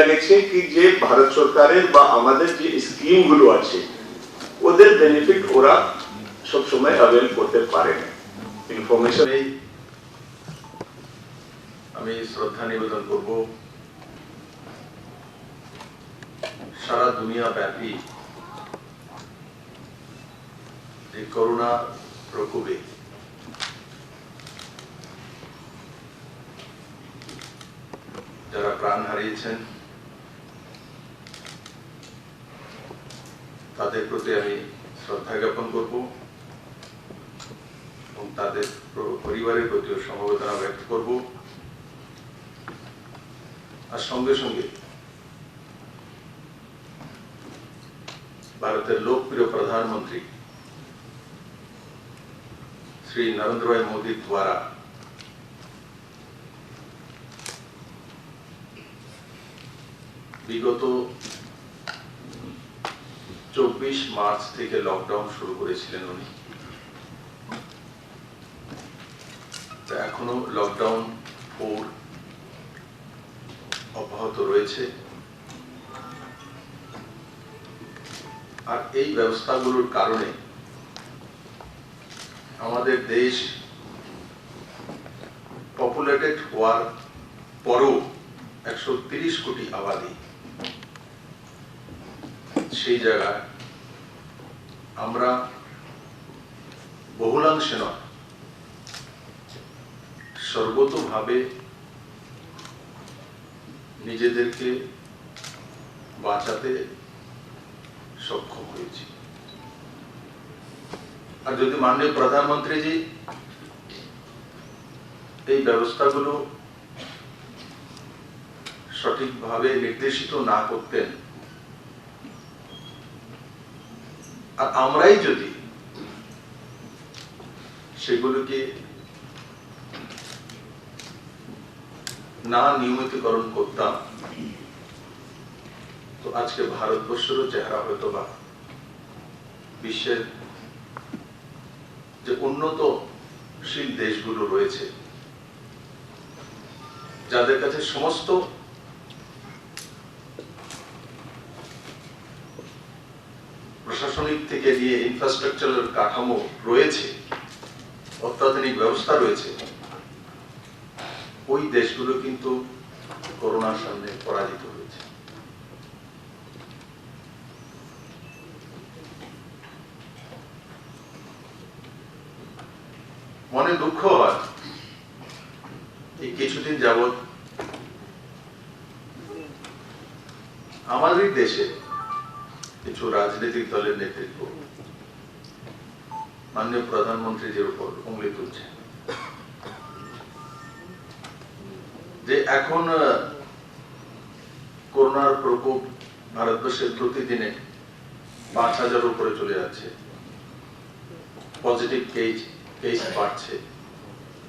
গেছে কি যে ভারত সরকারের বা আমাদের যে স্কিম গুলো আছে ওদের বেনিফিট ওরা সব সময় অ্যাভেল করতে পারে না। ইনফরমেশন আমি শ্রদ্ধা নিবেদন করব সারা দুনিয়া ব্যাপী যে করোনা প্রকোপে যারা প্রাণ হারিয়েছেন তাদের প্রতি আমি শ্রদ্ধা জ্ঞাপন করব এবং তাদের পরিবারের প্রতিও সমবেদনা ব্যক্ত করব। আর সঙ্গে সঙ্গে ভারতের লোকপ্রিয় প্রধানমন্ত্রী শ্রী নরেন্দ্র ভাই মোদীর দ্বারা বিগত 24 মার্চ থেকে লকডাউন শুরু করেছিলেন উনি। এখনো লকডাউন 4 অব্যাহত রয়েছে। আর এই ব্যবস্থাগুলোর কারণে আমাদের দেশ পপুলেটেড হওয়ার পরও 130 কোটি আবাদি, সেই জায়গায় আমরা বহুলাংশে নয় সর্বতোভাবে নিজেদেরকে বাঁচাতে সক্ষম হয়েছি। আর যদি মাননীয় প্রধানমন্ত্রীজি এই ব্যবস্থাগুলো সঠিকভাবে নির্দেশিত না করতেন আর আমরাই যদি সেগুলোকে না নিয়মিতকরণ করতাম তো আজকে ভারতবর্ষেরও চেহারা হয়তো বা বিশ্বের যে উন্নতশীল দেশগুলো রয়েছে যাদের কাছে সমস্ত প্রশাসনিক থেকে নিয়ে ইনফ্রাস্ট্রাকচারের কাঠামো রয়েছে, অত্যাধুনিক ব্যবস্থা রয়েছে, ওই দেশগুলো কিন্তু করোনার সামনে পরাজিত হয়েছে। মনে দুঃখ হয় এই কিছুদিন যাবৎ আমাদের দেশে কিছু রাজনৈতিক দলের নেতৃত্ব মাননীয় প্রধানমন্ত্রীজির উপর উঙ্গলি তুলছে যে এখন করোনার প্রকোপ ভারতবর্ষের প্রতিদিনে 5,000 উপরে চলে যাচ্ছে, পজিটিভ কেস বাড়ছে,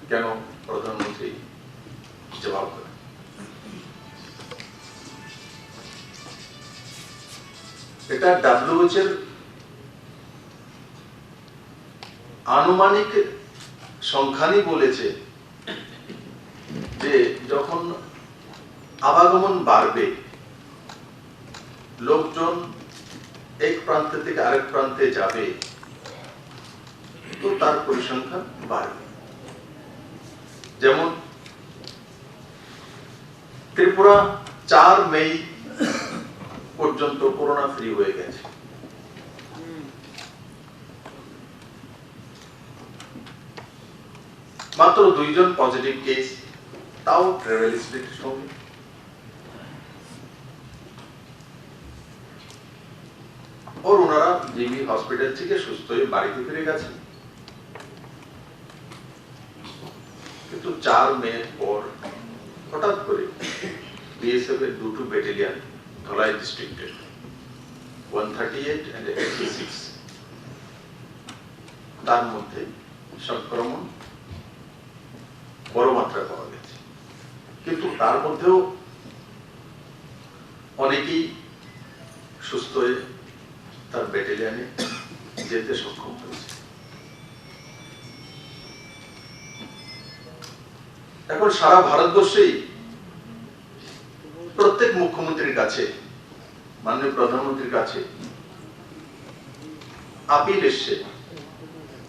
কেন প্রধানমন্ত্রী জবাব দেন? এটা WHO এর আনুমানিক সংখ্যানই বলেছে যে যখন আবাগমন বাড়বে, লোকজন এক প্রান্ত থেকে আরেক প্রান্তে যাবে, তো তার পরিসংখ্যান বাড়বে। যেমন ত্রিপুরা 4 মে পর্যন্ত করোনা ফ্রি হয়ে গেছে। মাত্র 2 জন পজিটিভ কেস, তাও ট্রাভেল হিস্ট্রির সঙ্গে। और ওনারা জিবি হসপিটাল থেকে সুস্থ হয়ে বাড়িতে ফিরে গেছেন। কিন্তু 4 মে পর হঠাৎ করে বিএসএফ এর 2 ব্যাটালিয়ন ধলাই ডিস্ট্রিক্টে 138 and 86 তার মধ্যে সংক্রমণ বড় মাত্রায় পাওয়া গেছে। কিন্তু তার মধ্যেও অনেকেই সুস্থ হয়ে তার ব্যাটালিয়নে যেতে সক্ষম হয়েছে। এখন সারা ভারতবর্ষেই প্রত্যেক মুখ্যমন্ত্রীর কাছে, মাননীয় প্রধানমন্ত্রীর কাছে আপিল এসছে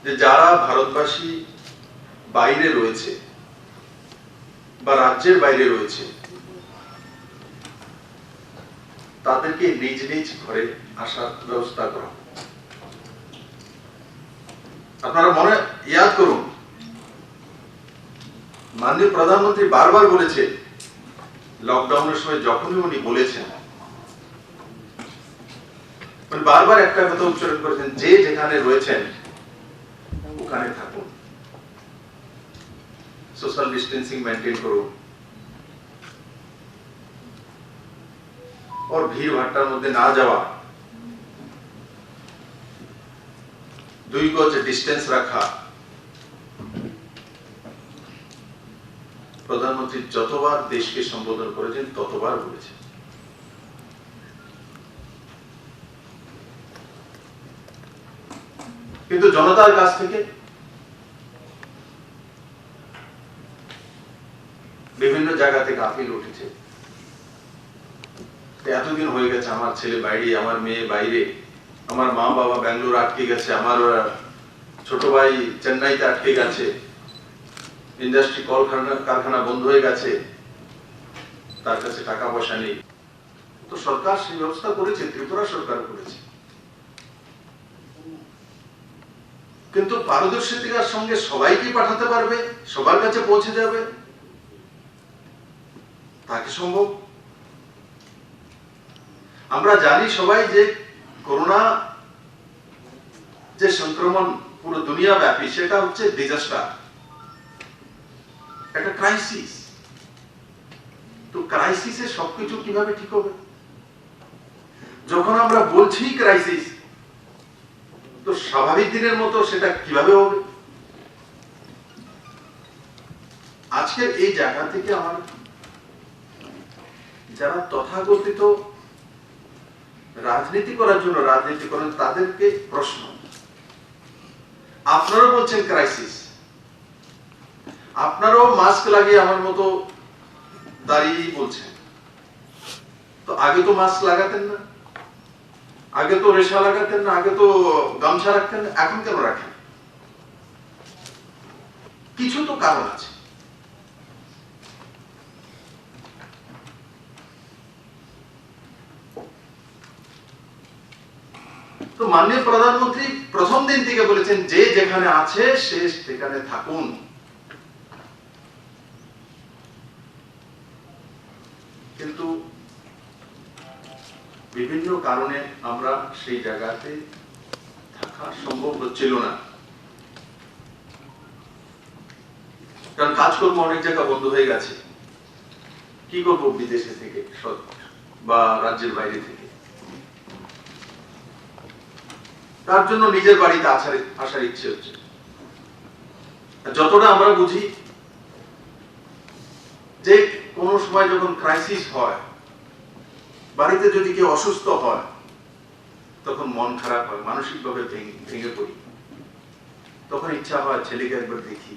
যে যারা ভারতবাসী বাইরে রয়েছে বা রাজ্যের বাইরে রয়েছে তাদেরকে নিজ নিজ ঘরে আসার ব্যবস্থা করা। আপনারা মনে ইয়াদ করুন, মাননীয় প্রধানমন্ত্রী বারবার বলেছে, লকডাউনের সময় যখনই উনি বলেছেন উনি বারবার একটা কথা উচ্চারণ করেছেন, যে যেখানে রয়েছেন ওখানে থাকুন, সোশ্যাল ডিস্টেন্সিং মেনটেন করুন, और भीड़ भाट्टार मध्य ना जावा, 2 गज डिस्टेंस रखा। प्रधानमंत्री যতবার দেশকে সম্বোধন করেছেন ততবার বলেছেন। কিন্তু জনতার কাছ থেকে বিভিন্ন জায়গা থেকে আপিল উঠেছে, এতদিন হয়ে গেছে, আমার ছেলে বাইরে, আমার মেয়ে বাইরে, আমার মা বাবা ব্যাঙ্গালোর আটকে গেছে, আমার ছোট ভাই চেন্নাইতে আটকে গেছে, ইন্ডাস্ট্রি কারখানা বন্ধ হয়ে গেছে, তার কাছে টাকা পয়সা নেই। তো সরকার সেই ব্যবস্থা করেছে, ত্রিপুরা সরকার করেছে, কিন্তু পারদর্শিতার সঙ্গে সবাইকে পাঠাতে পারবে, সবার কাছে পৌঁছে যাবে, তা কি সম্ভব? আমরা জানি সবাই যে করোনা যে সংক্রমণ পুরো দুনিয়া ব্যাপী, সেটা হচ্ছে ডিজাস্টার, একটা ক্রাইসিস। তো ক্রাইসিসে সবকিছু কিভাবে ঠিক হবে? যখন আমরা বলছি ক্রাইসিস, তো স্বাভাবিক দিনের মতো সেটা কিভাবে হবে? আজকের এই জায়গা থেকে আমার যারা তথাকথিত রাজনীতি করার জন্য রাজনীতি করেন তাদেরকে প্রশ্ন, আপনারাও বলছেন ক্রাইসিস, আপনারাও মাস্ক লাগিয়ে আমার মতো দাঁড়িয়ে বলছেন, তো আগে তো মাস্ক লাগাতেন না, আগে তো রেশা লাগাতেন না, আগে তো গামছা রাখতেন না, এখন কেন রাখেন? কিছু তো কারণ আছে। তো মাননীয় প্রধানমন্ত্রী প্রথম দিন থেকে বলেছেন যে যেখানে আছে সে সেখানে থাকুন। কিন্তু বিভিন্ন কারণে আমরা সেই জায়গাতে থাকা সম্ভব হচ্ছিল না, কারণ কাজকর্ম অনেক জায়গা বন্ধ হয়ে গেছে। কি করবো বিদেশে থেকে বা রাজ্যের বাইরে থেকে? তার জন্য নিজের বাড়িতে আসার ইচ্ছে হচ্ছে। যতটা আমরা বুঝি যে কোনো সময় যখন ক্রাইসিস হয়, বাড়িতে যদি কেউ অসুস্থ হয়, তখন মন খারাপ হয়, মানসিকভাবে ভেঙে পড়ি, তখন ইচ্ছা হয় ছেলেকে একবার দেখি,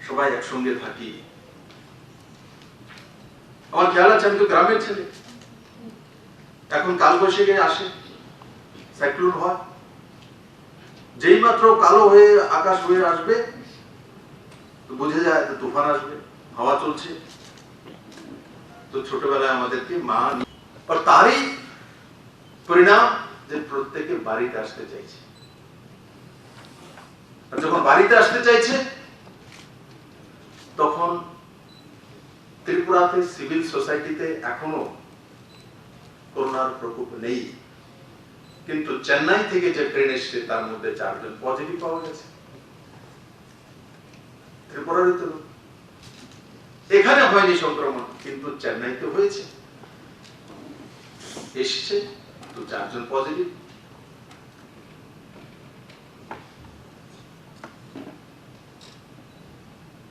সবাই একসঙ্গে থাকি। আমার খেয়াল আছে, আমি তো গ্রামের ছেলে, এখন কালবৈশাখী আসে, সাইক্লোন হয়, যেই মাত্র কালো হয়ে আকাশ হয়ে আসবে বুঝে যায় তুফান আসবে, হাওয়া চলছে। তো ছোটবেলায় আমাদেরকে মা, আর তারই পরিণাম যে প্রত্যেকে বাড়িতে আসতে চাইছে। আর যখন বাড়িতে আসতে চাইছে, তখন ত্রিপুরাতে সিভিল সোসাইটিতে এখনো করোনার প্রকোপ নেই, কিন্তু চেন্নাই থেকে যে ট্রেন এসছে তার মধ্যে 4 জন পজিটিভ পাওয়া গেছে। ত্রিপুরারই তো এখানে হয়নি সংক্রমণ, কিন্তু চেন্নাইতে হয়েছে, এসছে, তো 4 জন পজিটিভ।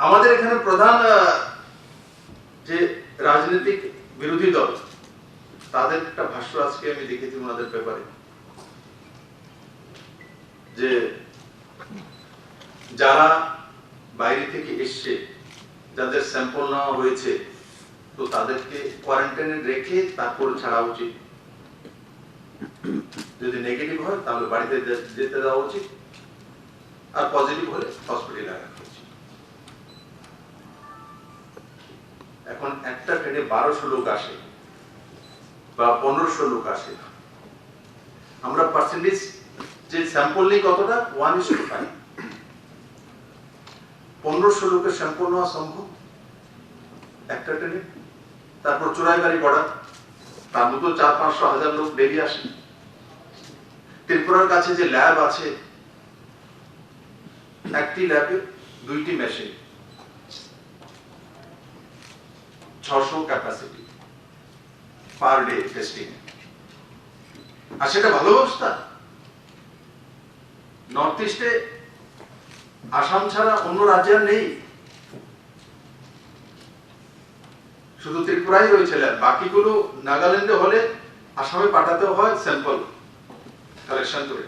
আমাদের এখানে প্রধান যে রাজনৈতিক বিরোধী দল, তাদের একটা ভাষ্য আজকে আমি দেখেছি ওনাদের পেপারে, যে যারা বাইরে থেকে এসছে, যাদের স্যাম্পল নেওয়া হয়েছে, তো তাদেরকে কোয়ারেন্টাইনে রেখে তারপর ছাড়া উচিত। যদি নেগেটিভ হয় তাহলে বাড়িতে যেতে দেওয়া উচিত, আর পজিটিভ হলে হসপিটালে রাখা উচিত। এখন একটা ট্রেনে 1200 লোক আসে বা 1500 লোক আসে, আমরা পার্সেন্টেজ যে স্যাম্পল নিই কতটা, 1:5। 1500 লোকের স্যাম্পল নেওয়া সম্ভব একটা ট্রেনে? তারপর চোরাইবাড়ি বর্ডার, তার মতো 400-500 হাজার লোক ডেলি আসে। ত্রিপুরার কাছে যে ল্যাব আছে, একটি ল্যাবে 2টি machine, 600 capacity per day testing. আর সেটা ভালো ব্যবস্থা। নর্থ ইস্টে আসাম ছাড়া অন্য রাজ্যে আর নেই, শুধু ত্রিপুরাই রয়েছে ল্যাব। বাকিগুলো নাগাল্যান্ডে হলে আসামে পাঠাতে হয় স্যাম্পল কালেকশন করে,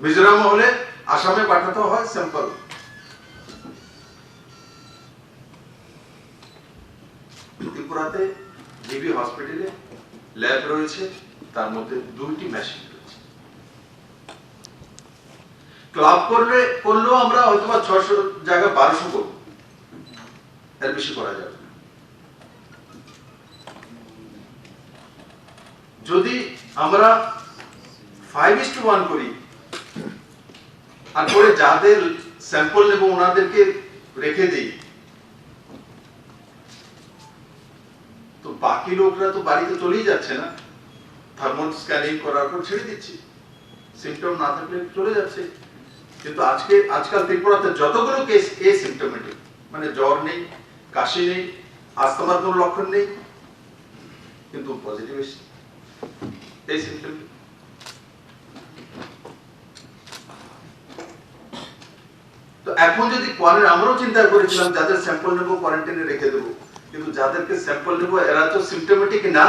মিজোরাম হলে আসামে পাঠাতে হয় স্যাম্পল। ত্রিপুরাতে জিবি হসপিটালে ল্যাব রয়েছে, তার মধ্যে 2টি মেশিন রয়েছে। ক্লাব করলেও আমরা হয়তো 600 জায়গা 1200 করব, এর বেশি করা যাবে না। যদি আমরা 5:1 করি আর পরে যাদের স্যাম্পল নেব ওনাদেরকে রেখে দিই, তো বাকি লোকরা তো বাড়িতে চলেই যাচ্ছে না, থার্মাল স্ক্যানিং করার পর ছেড়ে দিচ্ছি, সিম্পটম না থাকলে চলে যাচ্ছে। কিন্তু আজকাল ত্রিপুরাতে যতগুলো কেস এসিম্পটোমেটিক, মানে জ্বর নেই, কাশি নেই, আস্তমার কোনো লক্ষণ নেই, কিন্তু পজিটিভ এসে এসিম্পটোমেটিক। তো এখন যদি আমরাও চিন্তা করেছিলাম যাদের স্যাম্পল নেব কোয়ারেন্টাইনে রেখে দেবো, কিন্তু যাদেরকে স্যাম্পল নেব এরা তো সিম্পটোমেটিক না।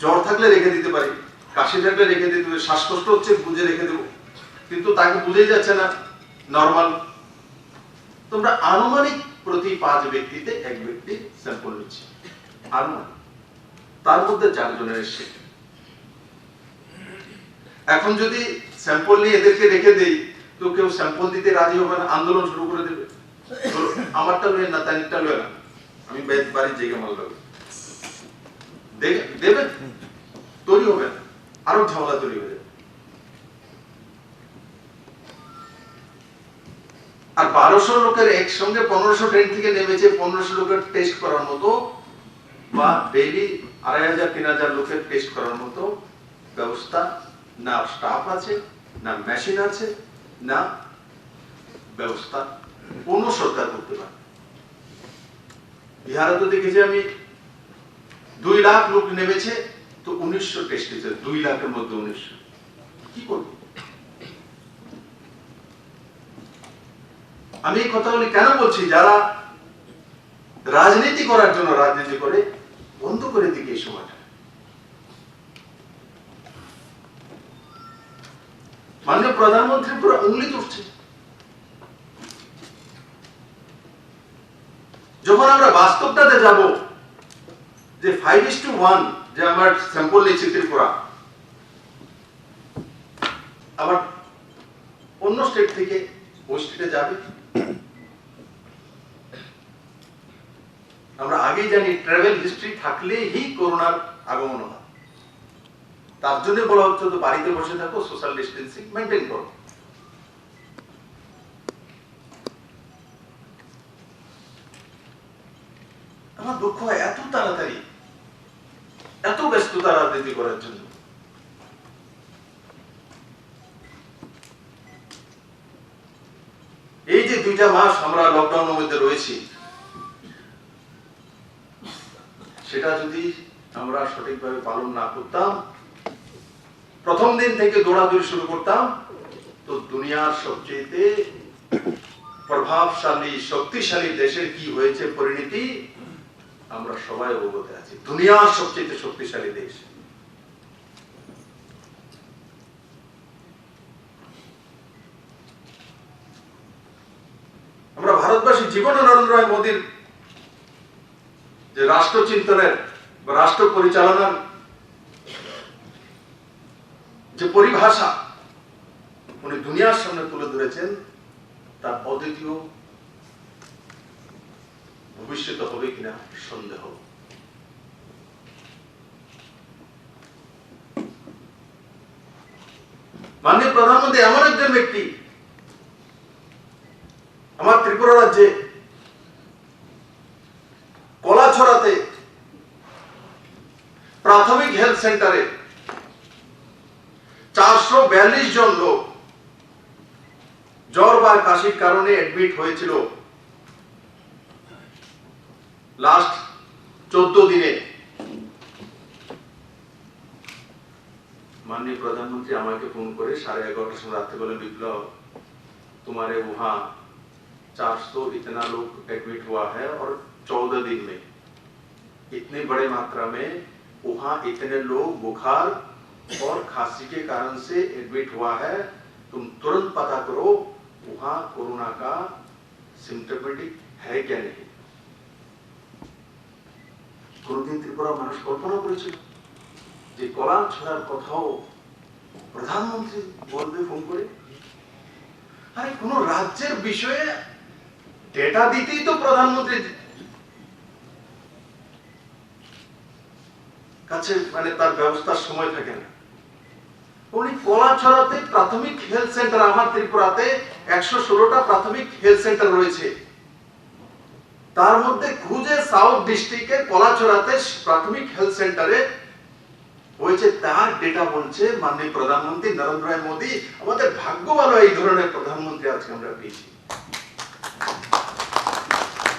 জ্বর থাকলে রেখে দিতে পারি, কাশি থাকলে রেখে দিতে পারি, শ্বাসকষ্ট হচ্ছে বুঝে রেখে দেবো, কিন্তু তাকে বুঝেই যাচ্ছে না নরমাল। তোমরা আনুমানিক প্রতি 5 ব্যক্তিতে 1 ব্যক্তি স্যাম্পল নিচ্ছে, আনুমানিক, তার মধ্যে 4 জনের এসছে। এখন যদি স্যাম্পল নিয়ে এদেরকে রেখে দেই তো কেউ স্যাম্পল দিতে রাজি হবে না, আন্দোলন শুরু করে দেবে, আমারটা লয়ে না তাইটা লয়ে না, আমি বাড়ির জায়গা মাল লাগবে দেবেন, তৈরি হবে না, আরো ঝামেলা তৈরি হয়ে যাবে। আর 1200 লোকের একসঙ্গে 1500 ট্রেন থেকে নেমেছে, 1500 লোকের টেস্ট করার মতো বা ডেইলি 2500-3000 লোকের টেস্ট করার মতো ব্যবস্থা না স্টাফ আছে, না মেশিন আছে, না ব্যবস্থা কোন সরকার করতে পারে। বিহারে তো দেখেছি আমি 2 লাখ লোক নেমেছে, তো 1900 টেস্ট হয়েছে, 2 লাখের মধ্যে 1900। কি করবে? আমি এই কথাগুলি কেন বলছি? যারা রাজনীতি করার জন্য রাজনীতি করে, বন্ধ করে দিকে এই সময়টা। মাননীয় প্রধানমন্ত্রী পুরো উঙ্গলি তুলছে। যখন আমরা বাস্তবটাতে যাব যে 5:1 যে আমরা স্যাম্পল নিচ্ছি ত্রিপুরা, আবার অন্য স্টেট থেকে ওই স্টেটে যাবে। আমরা আগেই জানি ট্রাভেল হিস্ট্রি থাকলেই করোনার আগমন হয়, তার জন্য বলা হচ্ছে তো বাড়িতে বসে থাকো, সোশ্যাল ডিস্টেন্সিং মেনটেন করো। আমার দুঃখ হয় এত তাড়াতাড়ি, এত ব্যস্ততা রাজনীতি করার জন্য। এই যে 2টা মাস আমরা লকডাউনের মধ্যে রয়েছি, সেটা যদি আমরা সঠিকভাবে পালন না করতাম, প্রথম দিন থেকে দৌড়াদৌড়ি শুরু করতাম, তো দুনিয়ার সবচেয়ে প্রভাবশালী শক্তিশালী দেশের কি হয়েছে পরিণতি আমরা সবাই অবগত আছি। দুনিয়ার সবচেয়ে শক্তিশালী দেশ। আমরা ভারত ভারতবাসী জীবনে নরেন্দ্র ভাই মোদীর যে রাষ্ট্র চিন্তনের বা রাষ্ট্র পরিচালনার যে পরিভাষা উনি দুনিয়ার সামনে তুলে ধরেছেন তার অদ্বিতীয় ভবিষ্যৎ হবে কিনা সন্দেহ। মাননীয় প্রধানমন্ত্রী এমন একজন ব্যক্তি আমার ত্রিপুরা রাজ্যে কলাছড়াতে প্রাথমিক হেলথ সেন্টারে 442 জন লোক জ্বর বা কাশির কারণে অ্যাডমিট হয়েছিল লাস্ট 14 দিনে। माननीय प्रधानमंत्री আমাকে ফোন করে 11:30 সময় রাতে বলে বিপ্লব तुम्हारे वहां 400 इतना लोग एडमिट हुआ है और 14 दिन में इतनी बड़े मात्रा में वहां इतने लोग बुखार और खांसी के कारण से एडमिट हुआ है, तुम तुरंत पता करो वहां कोरोना का सिम्टोमेटिक है क्या नहीं। কোনদিন ত্রিপুরা মানুষ কল্পনা করেছিল যে কলা ছড়ার কথাও প্রধানমন্ত্রী বলবে ফোন করে? আরে কোন রাজ্যের বিষয়ে ডেটা দিতেই তো প্রধানমন্ত্রী কাছে মানে তার ব্যবস্থার সময় থাকে না। উনি কলাছড়াতে প্রাথমিক হেলথ সেন্টার, আমার ত্রিপুরাতে 116টা প্রাথমিক হেলথ সেন্টার রয়েছে, তার মধ্যে খুঁজে সাউথ ডিস্ট্রিক্টের কলাছড়াতে প্রাথমিক হেলথ সেন্টারে হয়েছে, তার ডেটা বলছে মাননীয় প্রধানমন্ত্রী নরেন্দ্র ভাই মোদী। আমাদের ভাগ্য ভালো এই ধরনের প্রধানমন্ত্রী আজকে আমরা পেয়েছি।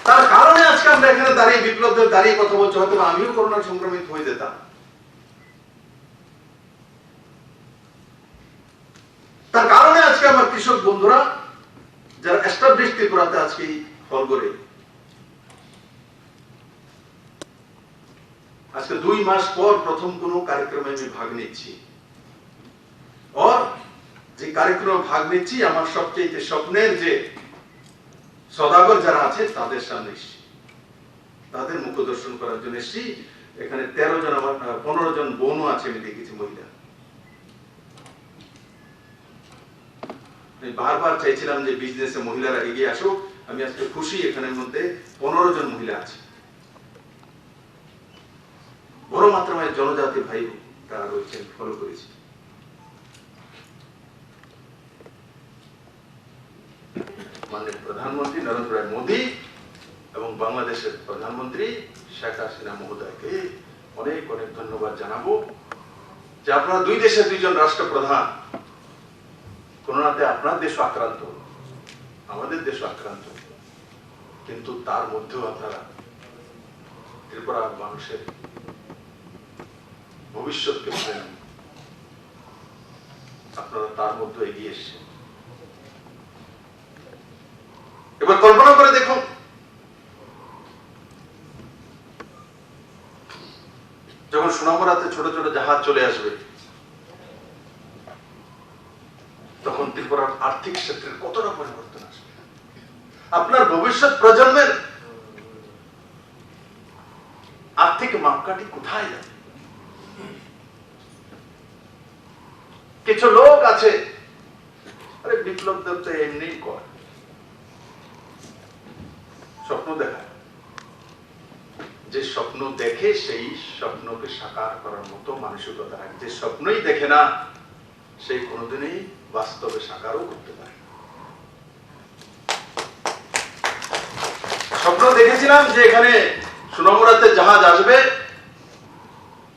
তার কারণে আজকে আমরা এখানে দাঁড়িয়ে বিপ্লবদের দাঁড়িয়ে কথা বলছি, হয়তো আমিও করোনা সংক্রমিত হয়ে যেতাম। তার কারণে আজকে আমার কৃষক বন্ধুরা যারা এস্টাবলিশ ত্রিপুরাতে আজকে হল করে আজকে 2 মাস পর প্রথম কোন কার্যক্রমে আমি ভাগ নিচ্ছি। আর যে কার্যক্রমে ভাগ নিচ্ছি আমার সবচেয়ে স্বপ্নের যে সদাগর যারা আছে তাদের সামনে এসেছি, তাদের মুখ দর্শন করার জন্য এসেছি। এখানে 13 জন, আমার 15 জন বোনও আছে, আমি দেখেছি মহিলা। আমি বারবার চাইছিলাম যে বিজনেসে মহিলারা এগিয়ে আসুক, আমি আজকে খুশি এখানের মধ্যে 15 জন মহিলা আছে। বড় মাত্রায় জনজাতি ভাই তারা রয়েছেন, ফলো করেছি। মাননীয় প্রধানমন্ত্রী নরেন্দ্র ভাই মোদী এবং বাংলাদেশের প্রধানমন্ত্রী শেখ হাসিনা মহোদয়কে অনেক অনেক ধন্যবাদ জানাবো যে আপনারা দুই দেশের দুইজন রাষ্ট্রপ্রধান, করোনাতে আপনার দেশ আক্রান্ত, আমাদের দেশ আক্রান্ত, কিন্তু তার মধ্যেও আপনারা ত্রিপুরা মানুষের ভবিষ্যৎকে ভাবেন, আপনারা তার মধ্যে এগিয়ে এসেছেন। এবার কল্পনা করে দেখুন, যখন সোনামুড়াতে ছোট ছোট জাহাজ চলে আসবে, তখন ত্রিপুরার আর্থিক ক্ষেত্রের কতটা পরিবর্তন আসবে। আপনার ভবিষ্যৎ প্রজন্মের আর্থিক মাপকাঠি কোথায় যাবে? কিছু লোক আছে, আরে বিপ্লব দেব তো এমনি কর, স্বপ্ন দেখায়, যে স্বপ্ন দেখে সেই স্বপ্নকে সাকার করার মতো মানসিকতা রাখে। যে স্বপ্নই দেখে না সেই কোনোদিনই বাস্তবে সাকারও করতে পারে। স্বপ্ন দেখেছিলাম যে এখানে সোনামুড়াতে জাহাজ আসবে,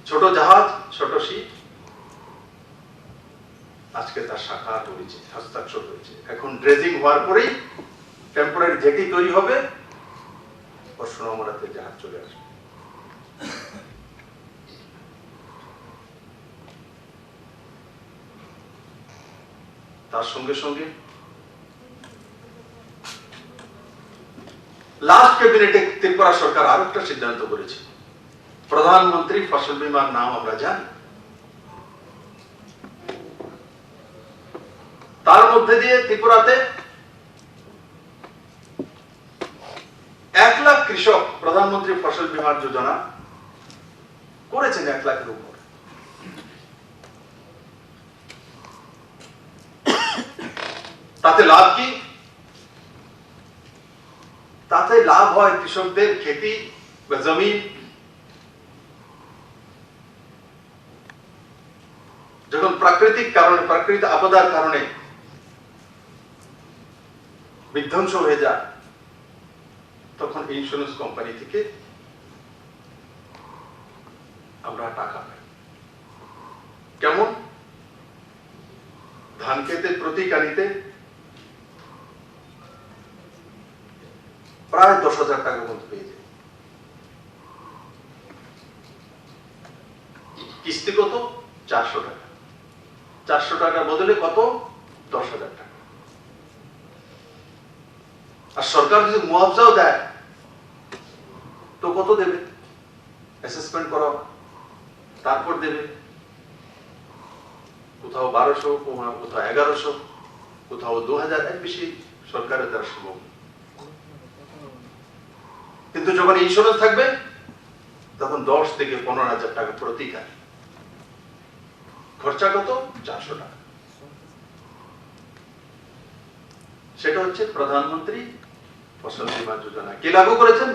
ছোট জাহাজ, ছোট শিপ, আজকে তার সাকার হয়েছে, হস্তাক্ষর হয়েছে। এখন ড্রেজিং হওয়ার পরেই টেম্পোরারি জেটি তৈরি হবে, ও সোনামুড়াতে জাহাজ চলে আসবে। তার সঙ্গে সঙ্গে লাস্ট ক্যাবিনেটে ত্রিপুরা সরকার আরো একটা সিদ্ধান্ত করেছে, প্রধানমন্ত্রী ফসল বীমার নাম আমরা জানি, তার মধ্যে দিয়ে ত্রিপুরাতে প্রধানমন্ত্রী ফসল বীমা যোজনা করেছেন 1 লাখের উপর। তাতে লাভ কি? তাতে লাভ হয় কৃষকদের খেতি বা জমি যখন প্রাকৃতিক কারণে, প্রাকৃতিক আপদার কারণে বিধ্বংস হয়ে যায়, তখন ইন্স্যুরেন্স কোম্পানি থেকে আমরা টাকা পাই। কেমন? ধান খেতে প্রতি কানিতে প্রায় 10,000 টাকার মতো পেয়ে যায়। কিস্তি কত? 400 টাকা। 400 টাকার বদলে কত? 10,000 টাকা। আর সরকার যদি মুআবজাও দেয় তো কত দেবে? অ্যাসেসমেন্ট করা, তারপর দেবে। কোথাও 1200, কোথাও 1100, কোথাও 2000, এর বেশি সরকারের দ্বারা সম্ভব। কিন্তু যখন ইন্স্যুরেন্স থাকবে তখন 10 থেকে 15,000 টাকা প্রতি কানি। খরচা কত? 400 টাকা। সেটা হচ্ছে প্রধানমন্ত্রী ফসল বীমা যোজনা। কে লাগু করেছেন?